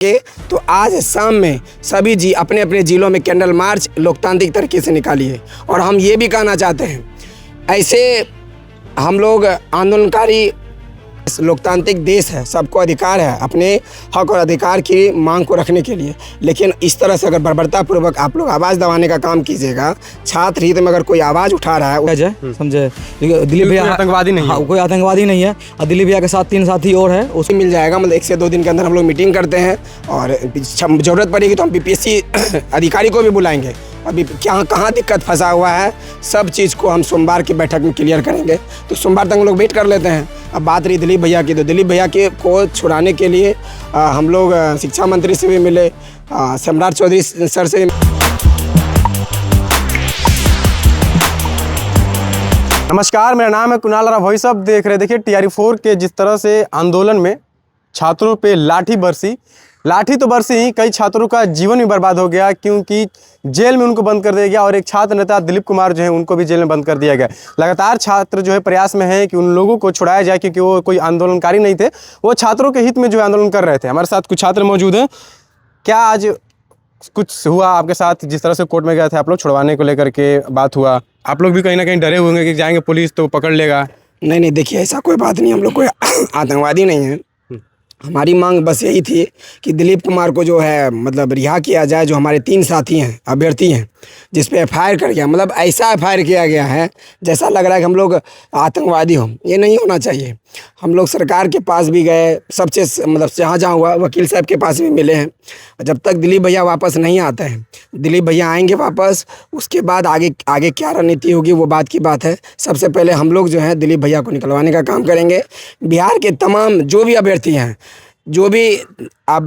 के तो आज शाम में सभी जी अपने अपने जिलों में कैंडल मार्च लोकतांत्रिक तरीके से निकालिए। और हम ये भी कहना चाहते हैं, ऐसे हम लोग आंदोलनकारी लोकतांत्रिक देश है, सबको अधिकार है अपने हक और अधिकार की मांग को रखने के लिए। लेकिन इस तरह से अगर बर्बरतापूर्वक आप लोग आवाज़ दबाने का काम कीजिएगा, छात्र हित में अगर कोई आवाज़ उठा रहा है, समझे। दिलीप भैया आतंकवादी नहीं है, कोई आतंकवादी नहीं है। और दिलीप भैया के साथ 3 साथी और है, उसे मिल जाएगा। मतलब 1 से 2 दिन के अंदर हम लोग मीटिंग करते हैं और ज़रूरत पड़ेगी तो हम बीपीएससी अधिकारी को भी बुलाएंगे। अभी कहाँ दिक्कत फंसा हुआ है, सब चीज़ को हम सोमवार की बैठक में क्लियर करेंगे। तो सोमवार तक हम लोग वेट कर लेते हैं। अब बात रही दिलीप भैया की, तो दिलीप भैया के को छुड़ाने के लिए हम लोग शिक्षा मंत्री से भी मिले, सम्राट चौधरी सर से। नमस्कार, मेरा नाम है कुणाल और वही सब देख रहे। देखिए TRE4 के जिस तरह से आंदोलन में छात्रों पे लाठी बरसी, लाठी तो बरसी ही, कई छात्रों का जीवन भी बर्बाद हो गया क्योंकि जेल में उनको बंद कर दिया गया। और एक छात्र नेता दिलीप कुमार जो है उनको भी जेल में बंद कर दिया गया। लगातार छात्र जो है प्रयास में है कि उन लोगों को छुड़ाया जाए क्योंकि वो कोई आंदोलनकारी नहीं थे, वो छात्रों के हित में जो है आंदोलन कर रहे थे। हमारे साथ कुछ छात्र मौजूद हैं। क्या आज कुछ हुआ आपके साथ? जिस तरह से कोर्ट में गए थे आप लोग छुड़वाने को लेकर के बात हुआ, आप लोग भी कहीं ना कहीं डरे होंगे कि जाएंगे पुलिस तो पकड़ लेगा? नहीं, देखिए ऐसा कोई बात नहीं, हम लोग कोई आतंकवादी नहीं है। हमारी मांग बस यही थी कि दिलीप कुमार को जो है मतलब रिहा किया जाए, जो हमारे 3 साथी हैं, अभ्यर्थी हैं, जिस पे FIR कर गया। मतलब ऐसा FIR किया गया है जैसा लग रहा है कि हम लोग आतंकवादी हों। ये नहीं होना चाहिए। हम लोग सरकार के पास भी गए, सबसे मतलब जहाँ हुआ वकील साहब के पास भी मिले हैं। जब तक दिलीप भैया वापस नहीं आते हैं, दिलीप भैया आएंगे वापस, उसके बाद आगे क्या रणनीति होगी वो बात की बात है। सबसे पहले हम लोग जो है दिलीप भैया को निकलवाने का काम करेंगे। बिहार के तमाम जो भी अभ्यर्थी हैं, जो भी आप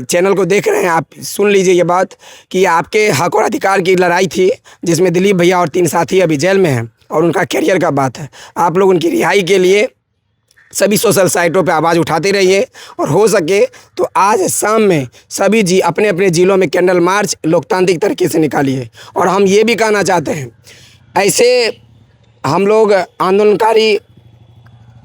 चैनल को देख रहे हैं, आप सुन लीजिए ये बात कि आपके हक और अधिकार की लड़ाई थी, जिसमें दिलीप भैया और 3 साथी अभी जेल में हैं और उनका करियर का बात है। आप लोग उनकी रिहाई के लिए सभी सोशल साइटों पे आवाज़ उठाते रहिए। और हो सके तो आज शाम में सभी जी अपने अपने ज़िलों में कैंडल मार्च लोकतांत्रिक तरीके से निकालिए। और हम ये भी कहना चाहते हैं, ऐसे हम लोग आंदोलनकारी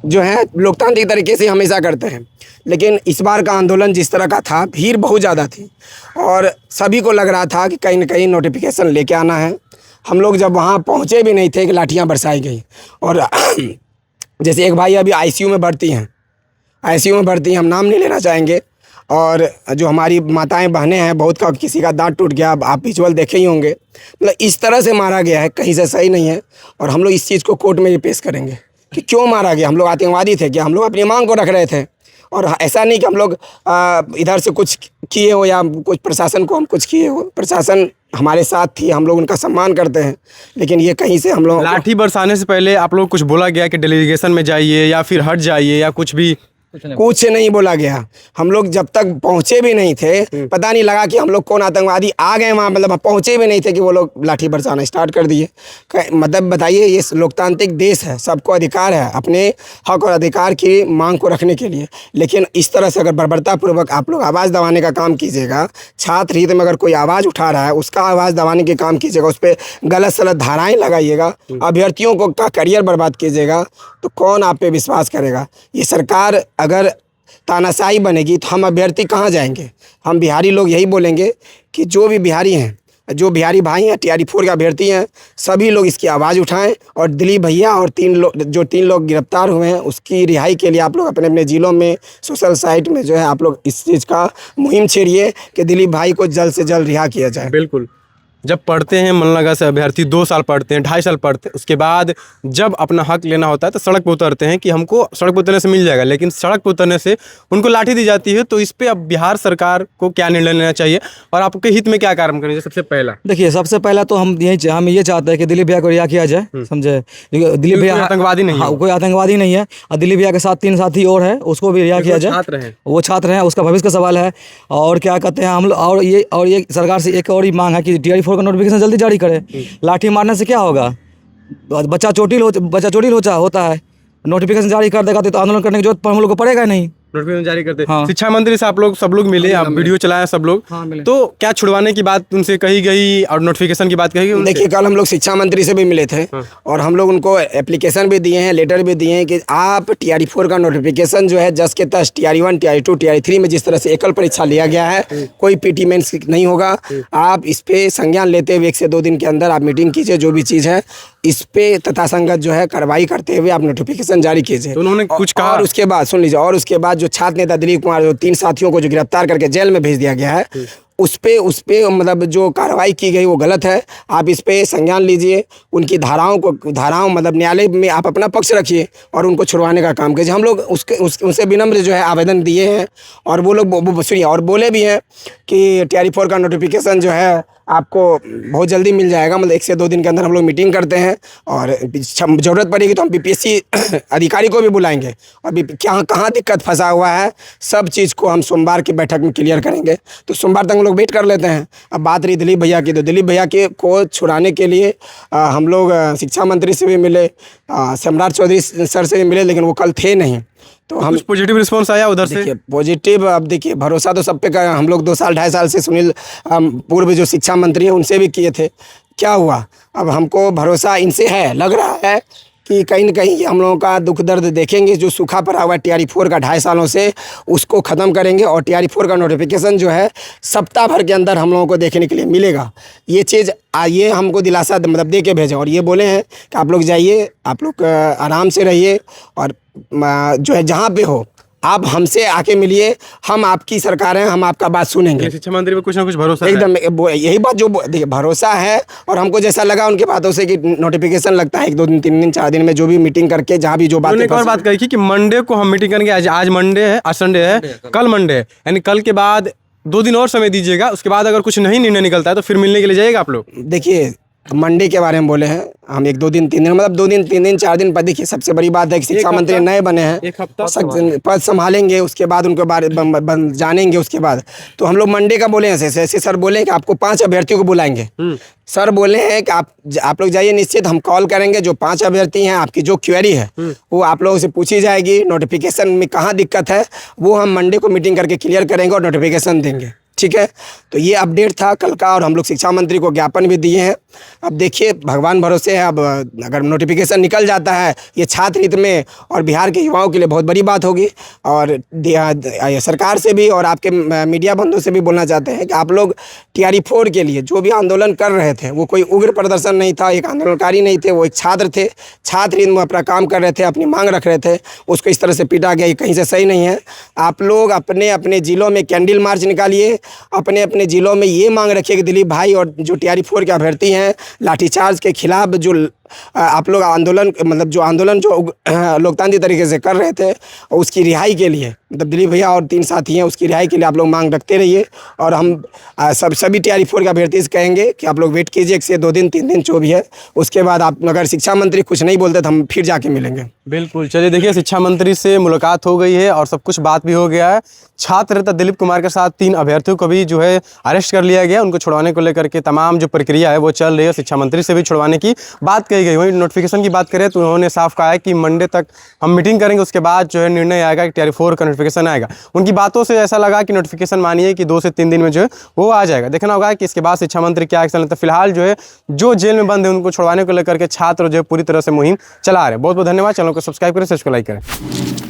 जो है लोकतांत्रिक तरीके से हमेशा करते हैं, लेकिन इस बार का आंदोलन जिस तरह का था, भीड़ बहुत ज़्यादा थी और सभी को लग रहा था कि कहीं ना कहीं नोटिफिकेशन लेके आना है। हम लोग जब वहाँ पहुँचे भी नहीं थे कि लाठियाँ बरसाई गई। और जैसे एक भाई अभी ICU में भर्ती हैं, हम नाम नहीं लेना चाहेंगे। और जो हमारी माताएं बहनें हैं, बहुत का किसी का दांत टूट गया, आप विजुअल देखे ही होंगे। मतलब इस तरह से मारा गया है, कहीं से सही नहीं है। और हम लोग इस चीज़ को कोर्ट में भी पेश करेंगे कि क्यों मारा गया। हम लोग आतंकवादी थे क्या? हम लोग अपनी मांग को रख रहे थे। और ऐसा नहीं कि हम लोग इधर से कुछ किए हो या कुछ प्रशासन को हम कुछ किए हो। प्रशासन हमारे साथ थी, हम लोग उनका सम्मान करते हैं। लेकिन ये कहीं से हम लोग लाठी बरसाने से पहले आप लोग कुछ बोला गया कि डेलीगेशन में जाइए या फिर हट जाइए या कुछ नहीं बोला गया। हम लोग जब तक पहुँचे भी नहीं थे, पता नहीं लगा कि हम लोग कौन आतंकवादी आ गए वहाँ। मतलब पहुँचे भी नहीं थे कि वो लोग लाठी बरसाना स्टार्ट कर दिए। मतलब बताइए, ये लोकतांत्रिक देश है, सबको अधिकार है अपने हक और अधिकार की मांग को रखने के लिए। लेकिन इस तरह से अगर बर्बरतापूर्वक आप लोग आवाज़ दबाने का काम कीजिएगा, छात्र हित में अगर कोई आवाज़ उठा रहा है उसका आवाज़ दबाने के काम कीजिएगा, उस पर गलत सलत धाराएँ लगाइएगा, अभ्यर्थियों को का करियर बर्बाद कीजिएगा, तो कौन आप पे विश्वास करेगा? ये सरकार अगर तानाशाही बनेगी तो हम अभ्यर्थी कहाँ जाएंगे? हम बिहारी लोग यही बोलेंगे कि जो भी बिहारी हैं, जो बिहारी भाई हैं, TRE4 के अभ्यर्थी हैं, सभी लोग इसकी आवाज़ उठाएं। और दिलीप भैया और 3 लोग गिरफ्तार हुए हैं, उसकी रिहाई के लिए आप लोग अपने अपने ज़िलों में सोशल साइट में जो है आप लोग इस चीज़ का मुहिम छेड़िए कि दिलीप भाई को जल्द से जल्द रिहा किया जाए। बिल्कुल। जब पढ़ते हैं मन लगा से अभ्यर्थी 2 साल पढ़ते हैं, 2.5 साल पढ़ते हैं, उसके बाद जब अपना हक लेना होता है तो सड़क पर उतरते हैं कि हमको सड़क पर उतरने से मिल जाएगा। लेकिन सड़क पर उतरने से उनको लाठी दी जाती है। तो इस पे अब बिहार सरकार को क्या निर्णय लेना चाहिए और आपके हित में क्या काम करना चाहिए? सबसे पहला देखिए, सबसे पहला तो हम ये चाहते हैं कि दिलीप भैया को रिहा किया जाए, समझे। दिलीप भैया आतंकवादी नहीं है, कोई आतंकवादी नहीं है। और दिलीप भैया के साथ 3 साथी और है, उसको भी रिहा किया जाए। वो छात्र हैं, उसका भविष्य का सवाल है। और क्या कहते हैं हम लोग, और ये सरकार से एक और ही मांग है कि TRE4 का नोटिफिकेशन जल्दी जारी करे। लाठी मारने से क्या होगा? बच्चा चोटिल होता है। नोटिफिकेशन जारी कर देगा तो आंदोलन करने की जरूरत हम लोग को पड़ेगा नहीं। नोटिफिकेशन जारी करते। हाँ। शिक्षा मंत्री से आप लोग सब लोग मिले, आप वीडियो चलाए सब लोग, हाँ, मिले। तो क्या छुड़वाने की बात उनसे कही गई और नोटिफिकेशन की बात कही गई उनसे? देखिए, कल हम लोग शिक्षा मंत्री से भी मिले थे और हम लोग उनको एप्लीकेशन भी दिए हैं, लेटर भी दिए हैं कि आप TRE-4 का नोटिफिकेशन जो है जस के तस TRE-1, TRE-2, TRE-3 में जिस तरह से एकल परीक्षा लिया गया है, कोई PT मेंस नहीं होगा। आप इस पे संज्ञान लेते हुए 1 से 2 दिन के अंदर आप मीटिंग कीजिए, जो भी चीज़ है इस पे तथासंगत जो है कार्रवाई करते हुए आप नोटिफिकेशन जारी कीजिए। तो उन्होंने कुछ कहा? और उसके बाद सुन लीजिए, और उसके बाद जो छात्र नेता दिलीप कुमार, जो 3 साथियों को जो गिरफ्तार करके जेल में भेज दिया गया है, उस पे मतलब जो कार्रवाई की गई वो गलत है। आप इस पे संज्ञान लीजिए, उनकी धाराओं मतलब न्यायालय में आप अपना पक्ष रखिए और उनको छुड़वाने का काम कीजिए। हम लोग उनसे विनम्र जो है आवेदन दिए हैं और वो लोग सुनिए और बोले भी हैं कि TRE-4 का नोटिफिकेशन जो है आपको बहुत जल्दी मिल जाएगा, मतलब 1 से 2 दिन के अंदर हम लोग मीटिंग करते हैं और ज़रूरत पड़ेगी तो हम BPSC अधिकारी को भी बुलाएंगे और कहाँ दिक्कत फंसा हुआ है सब चीज़ को हम सोमवार की बैठक में क्लियर करेंगे। तो सोमवार तक हम लोग वेट कर लेते हैं। अब बात रही दिलीप भैया की, तो दिलीप भैया के को छुड़ाने के लिए हम लोग शिक्षा मंत्री से भी मिले, सम्राट चौधरी सर से भी मिले, लेकिन वो कल थे नहीं। तो हम कुछ पॉजिटिव रिस्पांस आया उधर से? देखिए पॉजिटिव, अब देखिए भरोसा तो सब पे कर, हम लोग 2 साल 2.5 साल से सुनील पूर्व जो शिक्षा मंत्री है उनसे भी किए थे। क्या हुआ, अब हमको भरोसा इनसे है, लग रहा है कि कहीं न कहीं हम लोगों का दुख दर्द देखेंगे, जो सूखा पड़ा हुआ है TRE-4 का 2.5 सालों से, उसको ख़त्म करेंगे और TRE-4 का नोटिफिकेशन जो है सप्ताह भर के अंदर हम लोगों को देखने के लिए मिलेगा। ये चीज़ ये हमको दिलासा मतलब दे के भेजे और ये बोले हैं कि आप लोग जाइए, आप लोग आराम से रहिए और जो है जहाँ पे हो आप हमसे आके मिलिए, हम आपकी सरकार हैं, हम आपका बात सुनेंगे। शिक्षा मंत्री पे कुछ ना कुछ भरोसा है? एकदम यही बात जो देखिए भरोसा है और हमको जैसा लगा उनकी बातों से कि नोटिफिकेशन लगता है 1, 2 दिन, 3 दिन, 4 दिन में, जो भी मीटिंग करके जहाँ भी जो बातें। एक और बात कही कि मंडे को हम मीटिंग करेंगे। आज मंडे है, आज संडे है, कल मंडे है, यानी कल के बाद 2 दिन और समय दीजिएगा। उसके बाद अगर कुछ नहीं निर्णय निकलता है तो फिर मिलने के लिए जाइएगा आप लोग? देखिए मंडे के बारे में बोले हैं हम, 1, 2 दिन, 3 दिन, मतलब 2 दिन, 3 दिन, 4 दिन पर। देखिए सबसे बड़ी बात है कि शिक्षा मंत्री नए बने हैं, 1 हफ्ता पद संभालेंगे, उसके बाद उनके बारे में जानेंगे। उसके बाद तो हम लोग मंडे का बोले हैं, ऐसे सर बोले हैं कि आपको 5 अभ्यर्थियों को बुलाएंगे। सर बोले हैं कि आप लोग जाइए, निश्चित हम कॉल करेंगे, जो 5 अभ्यर्थी हैं आपकी जो क्वेरी है वो आप लोगों से पूछी जाएगी। नोटिफिकेशन में कहाँ दिक्कत है वो हम मंडे को मीटिंग करके क्लियर करेंगे और नोटिफिकेशन देंगे, ठीक है। तो ये अपडेट था कल का और हम लोग शिक्षा मंत्री को ज्ञापन भी दिए हैं। अब देखिए भगवान भरोसे है, अब अगर नोटिफिकेशन निकल जाता है ये छात्र हित में और बिहार के युवाओं के लिए बहुत बड़ी बात होगी। और सरकार से भी और आपके मीडिया बंधुओं से भी बोलना चाहते हैं कि आप लोग TRE-4 के लिए जो भी आंदोलन कर रहे थे वो कोई उग्र प्रदर्शन नहीं था, एक आंदोलनकारी नहीं थे, वो एक छात्र थे, छात्र हित में अपना काम कर रहे थे, अपनी मांग रख रहे थे, उसको इस तरह से पीटा गया, ये कहीं से सही नहीं है। आप लोग अपने अपने ज़िलों में कैंडल मार्च निकालिए, अपने अपने ज़िलों में ये मांग रखिए कि दिलीप भाई और जो TRE-4 के अभ्यर्थी हैं लाठीचार्ज के खिलाफ जो आप लोग आंदोलन मतलब जो आंदोलन जो लोकतांत्रिक तरीके से कर रहे थे उसकी रिहाई के लिए, मतलब दिलीप भैया और 3 साथी हैं, उसकी रिहाई के लिए आप लोग मांग रखते रहिए। और हम सभी TRE-4 के अभ्यर्थी से कहेंगे कि आप लोग वेट कीजिए 1 से 2 दिन, 3 दिन जो भी है। उसके बाद आप अगर शिक्षा मंत्री कुछ नहीं बोलते तो हम फिर जाके मिलेंगे। बिल्कुल, चलिए देखिए शिक्षा मंत्री से मुलाकात हो गई है और सब कुछ बात भी हो गया है। छात्र नेता दिलीप कुमार के साथ 3 अभ्यर्थियों को भी जो है अरेस्ट कर लिया गया। उनको छुड़वाने को लेकर के तमाम जो प्रक्रिया है वो चल रही है। शिक्षा मंत्री से भी छुड़वाने की बात कही गई। वहीं नोटिफिकेशन की बात करें तो उन्होंने साफ कहा है कि मंडे तक हम मीटिंग करेंगे, उसके बाद जो है निर्णय आएगा कि TRE-4 का नोटिफिकेशन आएगा। उनकी बातों से ऐसा लगा कि नोटिफिकेशन मानिए कि 2 से 3 दिन में जो है वो आ जाएगा। देखना होगा कि इसके बाद शिक्षा मंत्री क्या एक्शन लेते हैं। फिलहाल जो है जो जेल में बंद है उनको छुड़वाने को लेकर के छात्र जो है पूरी तरह से मुहिम चला रहे हैं। बहुत बहुत धन्यवाद। चैनल को सब्सक्राइब करें, लाइक करें।